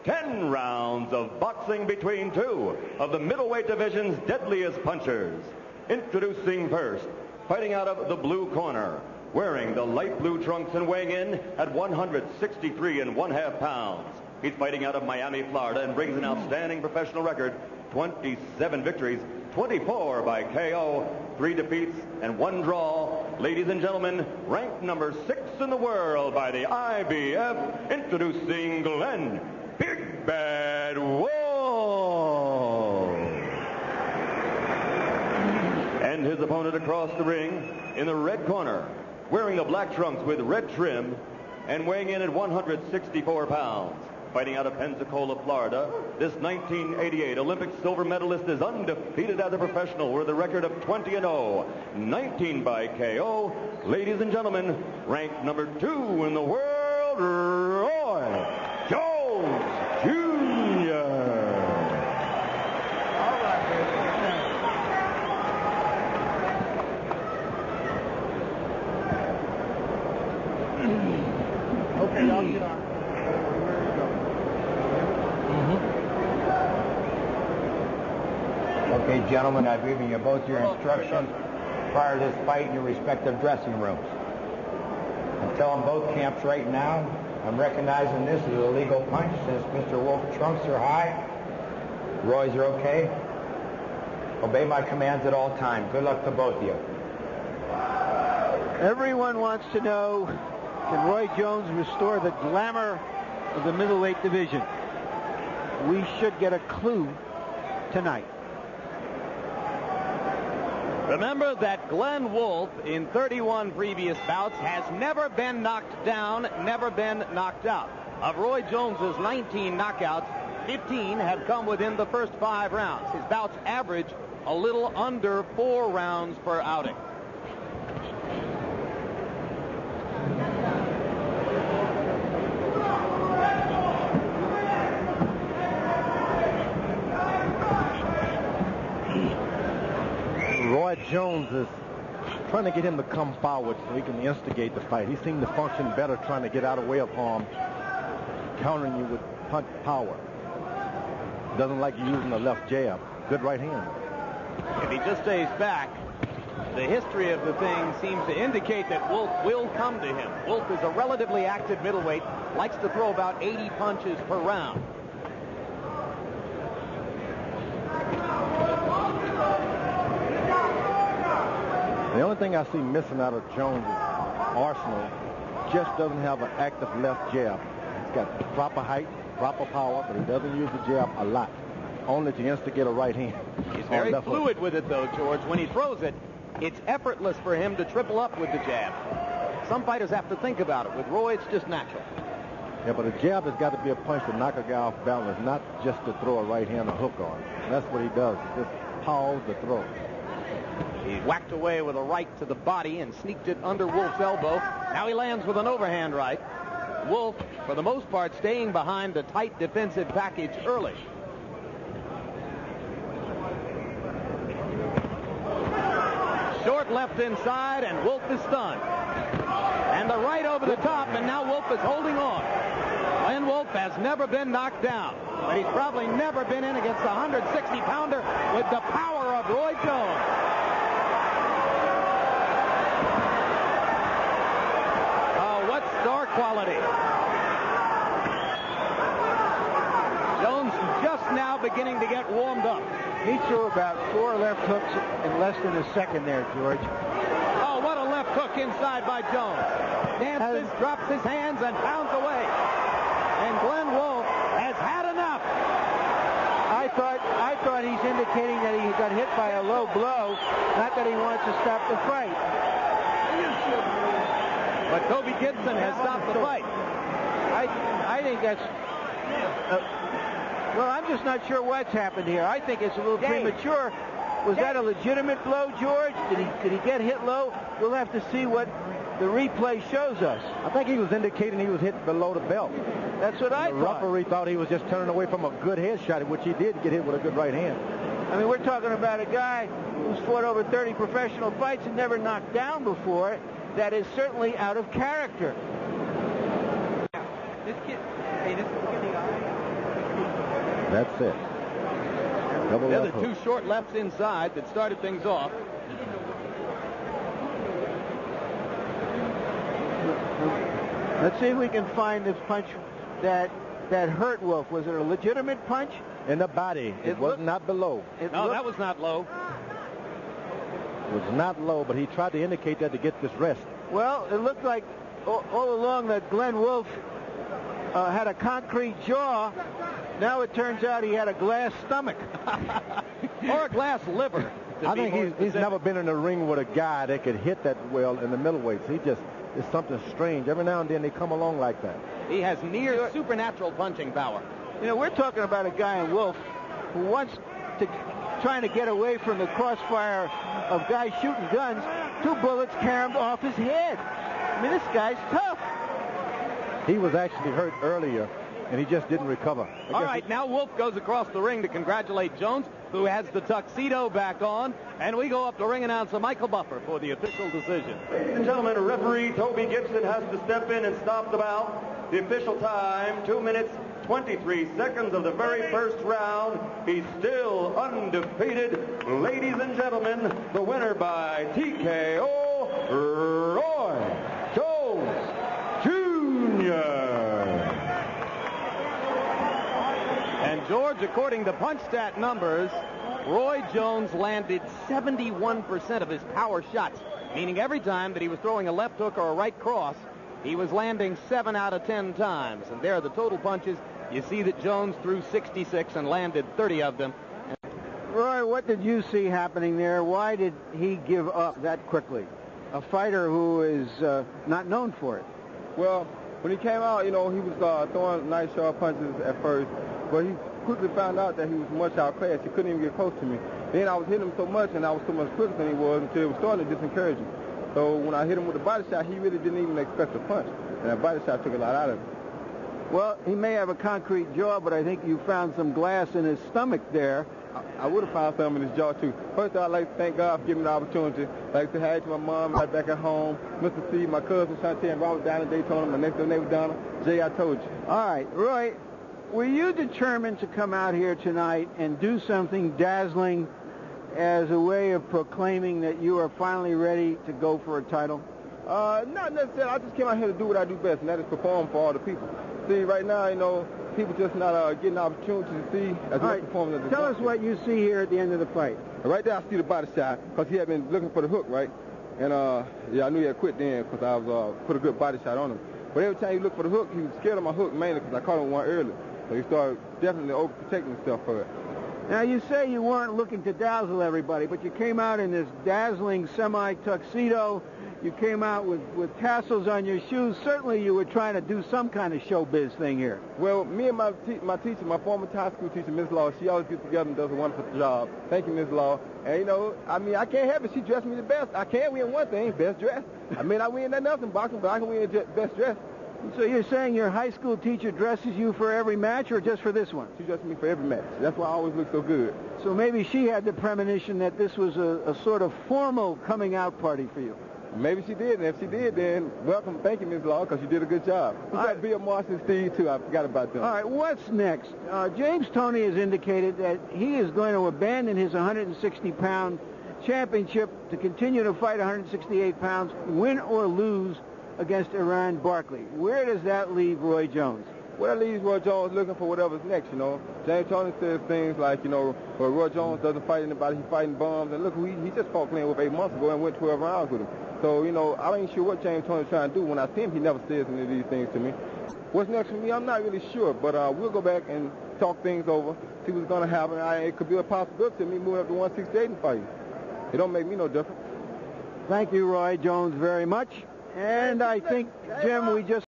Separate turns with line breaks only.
10 rounds of boxing between two of the middleweight division's deadliest punchers. Introducing first, fighting out of the blue corner, wearing the light blue trunks and weighing in at 163 1/2 pounds. He's fighting out of Miami, Florida, and brings an outstanding professional record, 27 victories, 24 by KO, 3 defeats, and 1 draw. Ladies and gentlemen, ranked number 6 in the world by the IBF, introducing Glenn Big Bad Wolfe. And his opponent across the ring in the red corner, wearing the black trunks with red trim and weighing in at 164 pounds. Fighting out of Pensacola, Florida, this 1988 Olympic silver medalist is undefeated as a professional with a record of 20-0, 19 by KO. Ladies and gentlemen, ranked number 2 in the world, Roy Jones Jr.
All right, baby. Okay, I'll get on.
Okay, gentlemen, I've given you both your instructions prior to this fight in your respective dressing rooms. I'm telling both camps right now, I'm recognizing this as a legal punch since Mr. Wolfe's trunks are high. Roy's are okay. Obey my commands at all times. Good luck to both of you.
Everyone wants to know, can Roy Jones restore the glamour of the middleweight division? We should get a clue tonight.
Remember that Glenn Wolfe, in 31 previous bouts, has never been knocked down, never been knocked out. Of Roy Jones's 19 knockouts, 15 have come within the first 5 rounds. His bouts average a little under 4 rounds per outing.
Roy Jones is trying to get him to come forward so he can instigate the fight. He seemed to function better trying to get out of the way of harm, countering you with punch power. Doesn't like you using the left jab. Good right hand.
If he just stays back, the history of the thing seems to indicate that Wolfe will come to him. Wolfe is a relatively active middleweight, likes to throw about 80 punches per round.
The only thing I see missing out of Jones' arsenal just doesn't have an active left jab. He's got proper height, proper power, but he doesn't use the jab a lot, only to instigate a right hand.
He's very fluid with it, though, George. When he throws it, it's effortless for him to triple up with the jab. Some fighters have to think about it. With Roy, it's just natural.
Yeah, but a jab has got to be a punch to knock a guy off balance, not just to throw a right hand or hook on. That's what he does. He just pause the throw.
He whacked away with a right to the body and sneaked it under Wolfe's elbow. Now he lands with an overhand right. Wolfe, for the most part, staying behind a tight defensive package early. Short left inside, and Wolfe is stunned. And the right over the top, and now Wolfe is holding on. Glenn Wolfe has never been knocked down, but he's probably never been in against a 160-pounder with the power of Roy Jones. Star quality. Jones just now beginning to get warmed up.
He threw about 4 left hooks in less than a second there, George.
Oh, what a left hook inside by Jones. Dances, drops his hands, and pounds away. And Glenn Wolfe has had enough.
I thought he's indicating that he got hit by a low blow, not that he wants to stop the fight.
But Toby Gibson has stopped the fight.
I think that's... well, I'm just not sure what's happened here. I think it's a little premature. Was that a legitimate blow, George? Did he get hit low? We'll have to see what the replay shows us.
I think he was indicating he was hit below the belt.
That's what I thought.
The referee thought he was just turning away from a good headshot, which he did get hit with a good right hand.
I mean, we're talking about a guy who's fought over 30 professional fights and never knocked down before. That is certainly out of character.
This kid, hey, this is the eye.
That's it. Double
They're the
left hook.
two short lefts inside that started things off.
Let's see if we can find this punch that hurt Wolfe. Was it a legitimate punch?
In the body. It was not below.
No, that was not low.
It was not low, but he tried to indicate that to get this rest.
Well, it looked like all along that Glenn Wolfe had a concrete jaw. Now it turns out he had a glass stomach.
Or a glass liver.
I think he's never been in a ring with a guy that could hit that well in the middleweights. It's something strange. Every now and then they come along like that.
He has near supernatural punching power.
You know, we're talking about a guy in Wolfe who wants to trying to get away from the crossfire of guys shooting guns. 2 bullets caromed off his head. I mean, this guy's tough.
He was actually hurt earlier, and he just didn't recover.
All right, now Wolfe goes across the ring to congratulate Jones, who has the tuxedo back on, and we go up to ring announcer Michael Buffer for the official decision.
Ladies and gentlemen, referee Toby Gibson has to step in and stop the bout. The official time, 2 minutes, 23 seconds of the very first round. He's still undefeated. Ladies and gentlemen, the winner by TKO, Roy Jones Jr.
And George, according to punch stat numbers, Roy Jones landed 71% of his power shots, meaning every time that he was throwing a left hook or a right cross, he was landing 7 out of 10 times. And there are the total punches. You see that Jones threw 66 and landed 30 of them.
Roy, what did you see happening there? Why did he give up that quickly? A fighter who is not known for it.
Well, when he came out, you know, he was throwing nice sharp punches at first, but he quickly found out that he was much outclassed. He couldn't even get close to me. Then I was hitting him so much, and I was so much quicker than he was until it was starting to disencourage him. So when I hit him with a body shot, he really didn't even expect a punch, and that body shot took a lot out of him.
Well, he may have a concrete jaw, but I think you found some glass in his stomach there.
I would have found some in his jaw, too. First, I'd like to thank God for giving me the opportunity. I'd like to say hi to my mom right back at home, Mr. C, my cousin, Shantae, and Robert down in Daytona, my next door neighbor, Donna. Jay, I told you.
All right, Roy, were you determined to come out here tonight and do something dazzling as a way of proclaiming that you are finally ready to go for a title?
Not necessarily. I just came out here to do what I do best, and that is perform for all the people. See, right now, you know, people just not getting the opportunity to see as much performance as they
tell us what you see here at the end of the fight.
Right there, I see the body shot, because he had been looking for the hook, right? And, yeah, I knew he had quit then, because I was put a good body shot on him. But every time he looked for the hook, he was scared of my hook, mainly because I caught him one early. So he started definitely overprotecting himself for it.
Now, you say you weren't looking to dazzle everybody, but you came out in this dazzling semi-tuxedo. You came out with tassels on your shoes. Certainly you were trying to do some kind of showbiz thing here.
Well, me and my teacher, my former high school teacher, Ms. Law, she always gets together and does a wonderful job. Thank you, Ms. Law. And, you know, I mean, I can't help it. She dressed me the best. I can't win one thing, best dressed. I mean, I win nothing in boxing, but I can win best dressed.
So you're saying your high school teacher dresses you for every match or just for this one?
She dresses me for every match. That's why I always look so good.
So maybe she had the premonition that this was a sort of formal coming out party for you.
Maybe she did, and if she did, then welcome. Thank you, Ms. Law, because you did a good job. We got Bill Morris and Steve, too. I forgot about them.
All right, what's next? James Toney has indicated that he is going to abandon his 160-pound championship to continue to fight 168 pounds, win or lose against Iran Barkley. Where does that leave Roy Jones?
Well, that leaves Roy Jones looking for whatever's next, you know. James Toney says things like, you know, well, Roy Jones doesn't fight anybody, he's fighting bums. And look, he just fought Glenn Wolfe 8 months ago and went 12 rounds with him. So, you know, I ain't sure what James Toney's trying to do. When I see him, he never says any of these things to me. What's next for me, I'm not really sure, but we'll go back and talk things over, see what's going to happen. It could be a possibility of me moving up to 168 and fighting. It don't make me no difference.
Thank you, Roy Jones, very much. And I think, Jim, we just